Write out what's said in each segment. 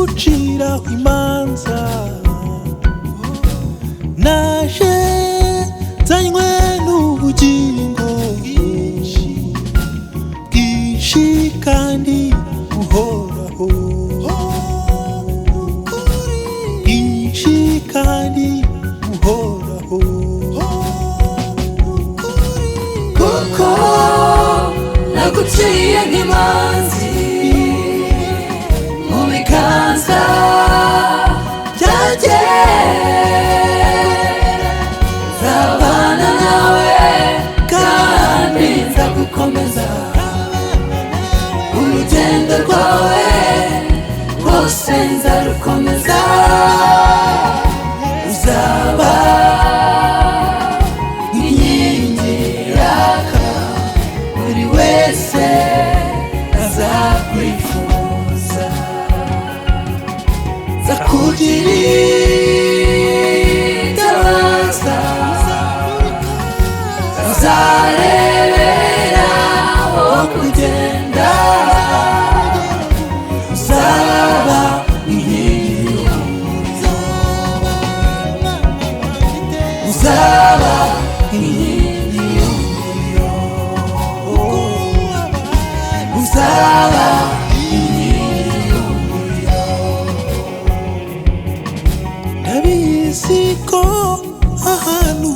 gucira imanza, naje nzanywe n'ubugingo bwinshi kandi buhoraho, bwinshi kandi buhoraho, kuko naguciye nk'imanzi mu biganza byanjye, nzabana nawe kandi nzagukomeza, urugendo rwawe rwose nzarukomeza, uzaba nk'inkingi yaka buri wese azakwifuza, nzakugirira itabaza, nzarebera aho kugenda, uzaba inkingi y'umuriro, uzaba inkingi y'umuriro, uzaba inkingi y'umuriro. ndabizi ko ahantu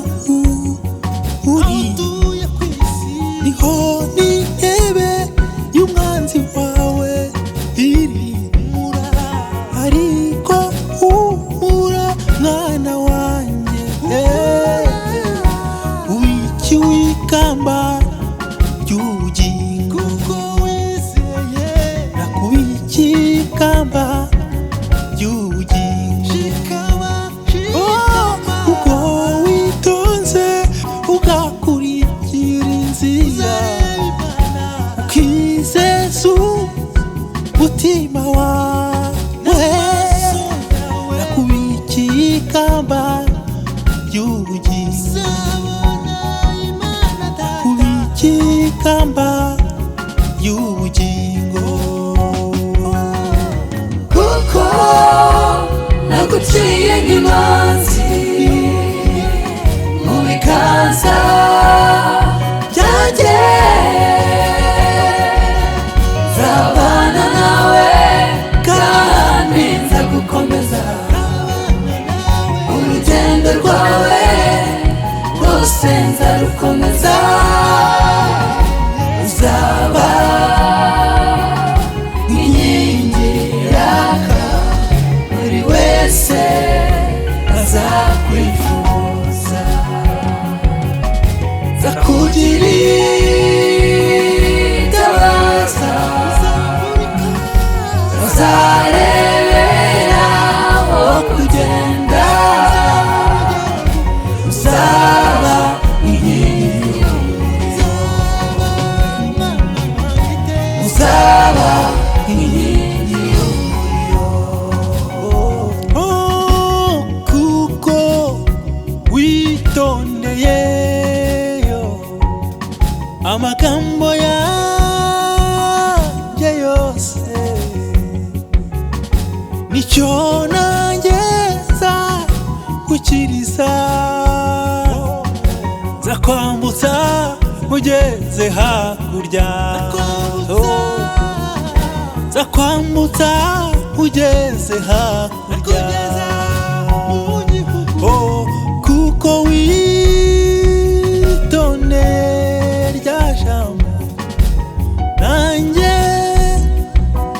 uri niho n'intebe y'umwanzi wawe iri, ariko humura mwana wanjye, wikiwe ikamba ry'ubugingo, nakubikiye ikamba ry'ubugingo, kuko witonze ugakurikira inzira, ukizeza umutima wawe, nakubikiye ikamba ry'ubugingo, nakubikiye ikamba ry'ubugingo, kuko naguciye nk'imanzi mu biganza byanjye, nzabana nawe kandi nzagukomeza, urugendo rwawe rwose nzarukomeza, uzaba nk'inkingi yaka buri wese azakwifuza, nzakugirira itabaza, nzarebera aho kugenda, uzaba inkingi y'umuriro, uzaba inkingi y'umuriro. kuko witondeye amagambo yanjye yose, nicyo nanjye nzagukiriza, nzakwambutsa ugeze hakurya, nzakwambutsa ugeze hakurya, kuko witondeye rya jambo, nanjye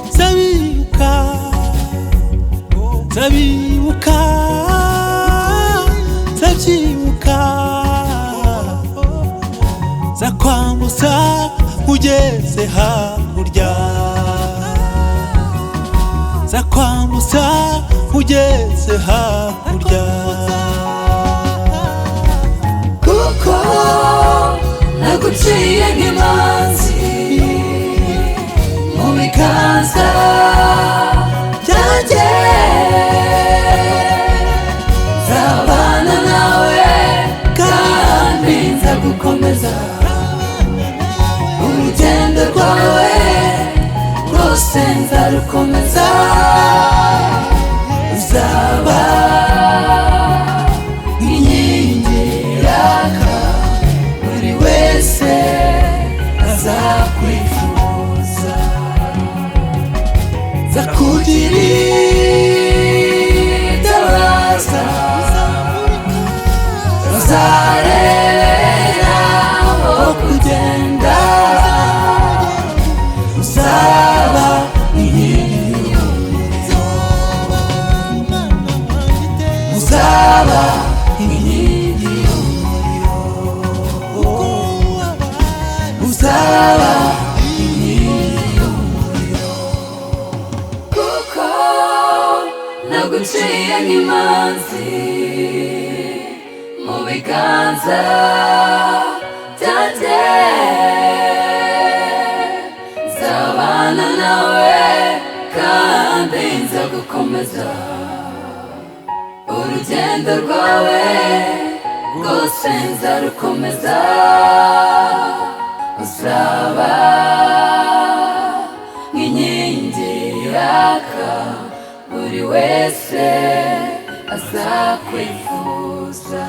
nzabibuka, nzabyibuka, nzakwambutsa ugeze hakurya, nzakwambutsa ugeze hakurya, kuko naguciye nk'imanzi mu biganza byanjye, nzabana nawe kandi nzagukomeza, urugendo rwawe rwose nzarukomeza, iritabaza uzarebera aho kugenda, uzaba inkingi y'umuriro, uzaba inkingi y'umuriro, uzaba inkingi y'umuriro, kuko naguciye nk'imanzi mu biganza byanjye, nzabana nawe kandi nzagukomeza, urugendo rwawe rwose nzarukomeza, uzaba nk'inkingi yaka buri wese azakwifuza.